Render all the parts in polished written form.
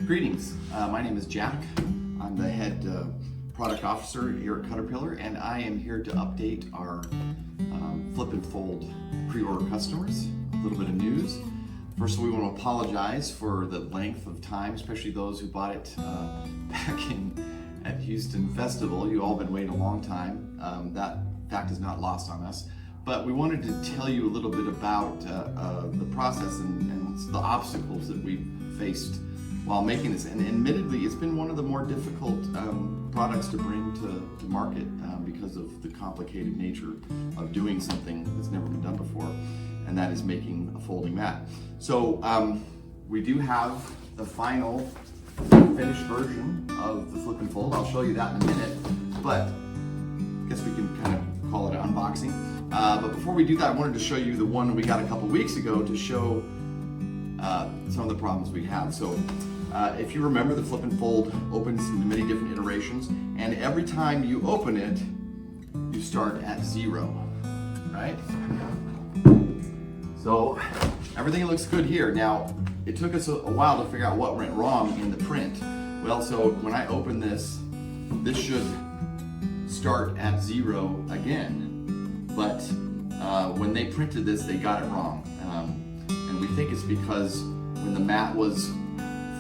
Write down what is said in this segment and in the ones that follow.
Greetings, my name is Jack. I'm the head product officer here at Caterpillar, and I am here to update our flip and fold pre-order customers. A little bit of news. First of all, we want to apologize for the length of time, especially those who bought it back at Houston Festival. You all been waiting a long time. That fact is not lost on us. But we wanted to tell you a little bit about the process and the obstacles that we faced while making this. And admittedly, it's been one of the more difficult products to bring to market because of the complicated nature of doing something that's never been done before, and that is making a folding mat. So we do have the final finished version of the flip and fold. I'll show you that in a minute, but I guess we can kind of call it an unboxing. But before we do that, I wanted to show you the one we got a couple weeks ago to show some of the problems we have. So if you remember, the flip and fold opens in many different iterations, and every time you open it, you start at 0, right? So everything looks good here. Now, it took us a while to figure out what went wrong in the print. Well, so when I open this, this should start at 0 again. But when they printed this, they got it wrong. And we think it's because when the mat was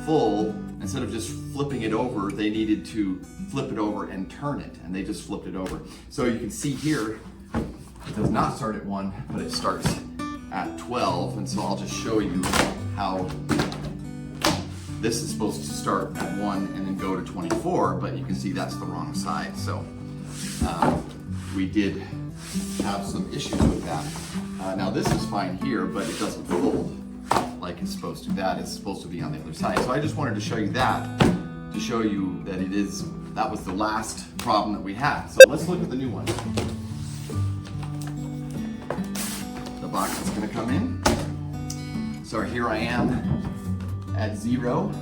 full, instead of just flipping it over, they needed to flip it over and turn it, and they just flipped it over. So you can see here, it does not start at 1, but it starts at 12, and so I'll just show you how this is supposed to start at 1 and then go to 24, but you can see that's the wrong side. So we did have some issues with that. Now this is fine here, but it doesn't fold like it's supposed to. That is supposed to be on the other side. So I just wanted to show you that, to show you that that was the last problem that we had. So let's look at the new one. The box is gonna come in. So here I am at 0.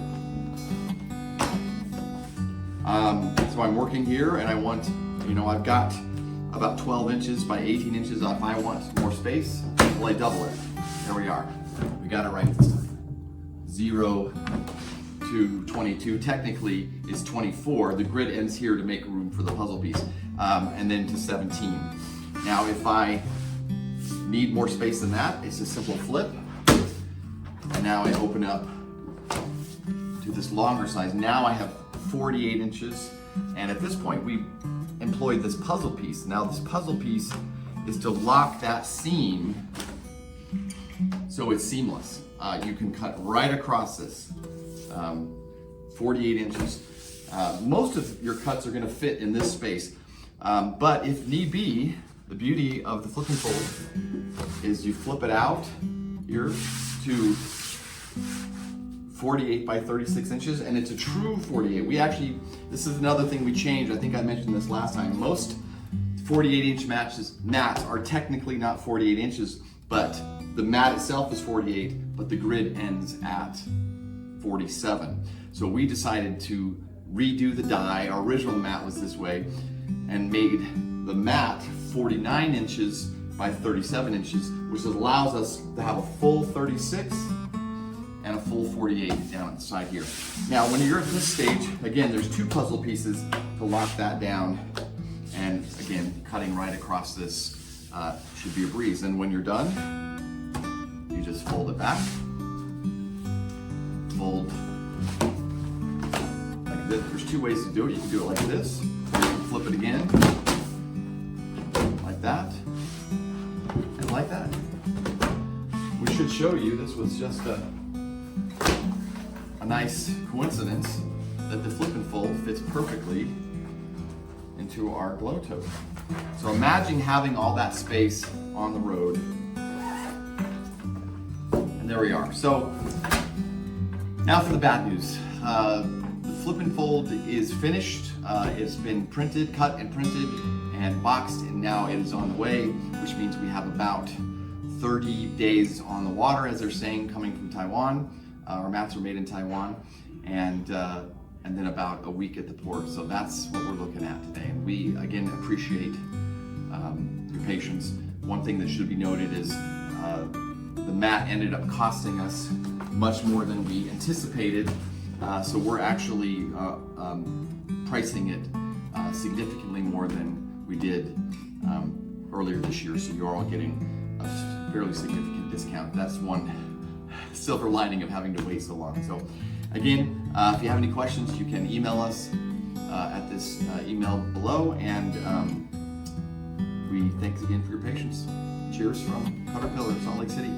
So I'm working here, and I want, I've got about 12 inches by 18 inches. If I want more space, well, I double it. There we are. We got it right this time. 0 to 22 technically is 24. The grid ends here to make room for the puzzle piece, and then to 17. Now, if I need more space than that, it's a simple flip, and now I open up to this longer size. Now I have 48 inches, and at this point we employed this puzzle piece. Now this puzzle piece is to lock that seam so it's seamless. You can cut right across this, 48 inches. Most of your cuts are gonna fit in this space, but if need be, the beauty of the flip and fold is you flip it out here to 48 by 36 inches, and it's a true 48. This is another thing we changed. I think I mentioned this last time. Most 48-inch mats are technically not 48 inches, but the mat itself is 48, but the grid ends at 47. So we decided to redo the die. Our original mat was this way, and made the mat 49 inches by 37 inches, which allows us to have a full 36 and a full 48 down at the side here. Now, when you're at this stage, again, there's 2 puzzle pieces to lock that down, and again, cutting right across this should be a breeze. And when you're done, you just fold it back, fold like this. There's 2 ways to do it. You can do it like this, or you can flip it again, like that, and like that. We should show you, this was just a nice coincidence that the flip and fold fits perfectly into our glow tote. So imagine having all that space on the road. And there we are. So now for the bad news. The flip and fold is finished. It's been printed, cut and printed and boxed, and now it is on the way, which means we have about 30 days on the water, as they're saying, coming from Taiwan. Our mats are made in Taiwan, and then about a week at the port. So that's what we're looking at today. And we, again, appreciate your patience. One thing that should be noted is the mat ended up costing us much more than we anticipated. So we're actually pricing it significantly more than we did earlier this year. So you're all getting a fairly significant discount. That's one silver lining of having to wait so long. So again, if you have any questions, you can email us at this email below, and we thanks again for your patience. Cheers from Caterpillar, Salt Lake City.